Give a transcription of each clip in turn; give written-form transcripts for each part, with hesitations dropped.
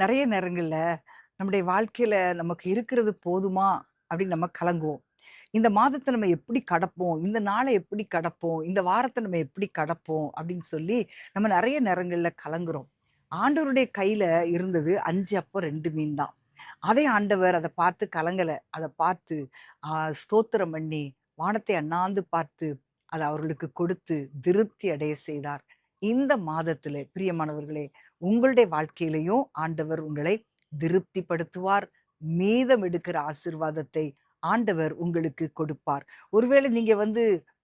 நெறைய நேரங்கள்ல நம்முடைய வாழ்க்கையில நமக்கு இருக்கிறது போதுமா? அப்படின்னு நம்ம கலங்குவோம். இந்த மாதத்த நம்ம எப்படி கடப்போம்? இந்த நாள எப்படி கடப்போம்? இந்த வாரத்த நம்ம எப்படி கடப்போம்? அப்படின்னு சொல்லி நம்ம நெறைய நேரங்கள்ல கலங்குறோம். ஆண்டவருடைய கையில இருந்தது 5 அப்பம் 2 மீன் தான். அதே ஆண்டவர் அத பார்த்து கலங்கல. அத பார்த்து ஸ்தோத்திரம் பண்ணி, வானத்தை அண்ணாந்து பார்த்து, அத அவர்களுக்கு கொடுத்து திருப்தி அடைய செய்தார். இந்த மாதத்திலே பிரியமானவர்களே, உங்களுடைய வாழ்க்கையிலயும் ஆண்டவர் உங்களை திருப்திப்படுத்துவார். மீதம் எடுக்கிற ஆசீர்வாதத்தை ஆண்டவர் உங்களுக்கு கொடுப்பார். ஒருவேளை நீங்க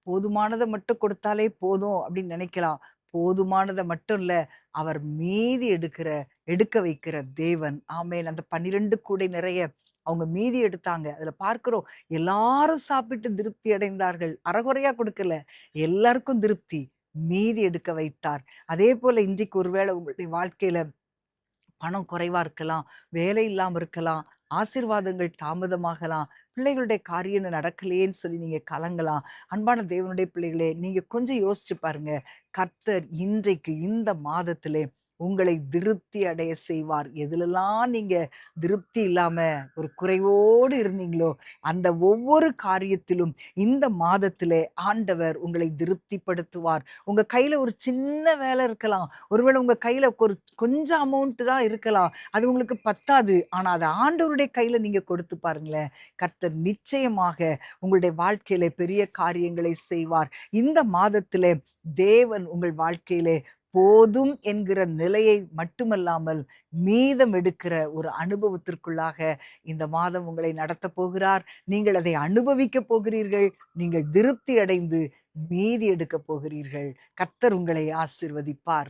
போதுமானத மட்டும் கொடுத்தாலே போதும் அப்படின்னு நினைக்கலாம். போதுமானத மட்டும் இல்ல, அவர் மீதி எடுக்க வைக்கிற தேவன். ஆமென். அந்த 12 கூடை நிறைய அவங்க மீதி எடுத்தாங்க. அதுல பார்க்கிறோம், எல்லாரும் சாப்பிட்டு திருப்தி அடைந்தார்கள். அரைகுறையா கொடுக்கல. எல்லாருக்கும் திருப்தி. மீதி எடுக்க வைத்தார். அதேபோல இன்றைக்கு ஒருவேளை உங்களுடைய வாழ்க்கையில பணம் குறைவா இருக்கலாம், வேலை இல்லாம இருக்கலாம், ஆசீர்வாதங்கள் தாமதமாகலாம், பிள்ளைகளுடைய காரியம் நடக்கலையேன்னு சொல்லி நீங்க கலங்கலாம். அன்பான தேவனுடைய பிள்ளைகளே, நீங்க கொஞ்சம் யோசிச்சு பாருங்க. கர்த்தர் இன்றைக்கு இந்த மாதத்திலே உங்களை திருப்தி அடைய செய்வார். எதுலலாம் நீங்க திருப்தி இல்லாம ஒரு குறைவோடு இருந்தீங்களோ, அந்த ஒவ்வொரு காரியத்திலும் இந்த மாதத்திலே ஆண்டவர் உங்களை திருப்திப்படுத்துவார். உங்க கையில ஒரு சின்ன வேலை இருக்கலாம். ஒருவேளை உங்க கையில கொஞ்சம் அமௌண்ட் தான் இருக்கலாம். அது உங்களுக்கு பத்தாது. ஆனா அத ஆண்டவருடைய கையில நீங்க கொடுத்து பாருங்களேன். கர்த்தர் நிச்சயமாக உங்களுடைய வாழ்க்கையில பெரிய காரியங்களை செய்வார். இந்த மாதத்திலே தேவன் உங்கள் வாழ்க்கையிலே போதும் என்கிற நிலையை மட்டுமல்லாமல், மீதம் எடுக்கிற ஒரு அனுபவத்திற்குள்ளாக இந்த மாதம் உங்களை நடத்தப் போகிறார். நீங்கள் அதை அனுபவிக்கப் போகிறீர்கள். நீங்கள் திருப்தி அடைந்து மீதி எடுக்கப் போகிறீர்கள். கர்த்தர் உங்களை ஆசீர்வதிப்பார்.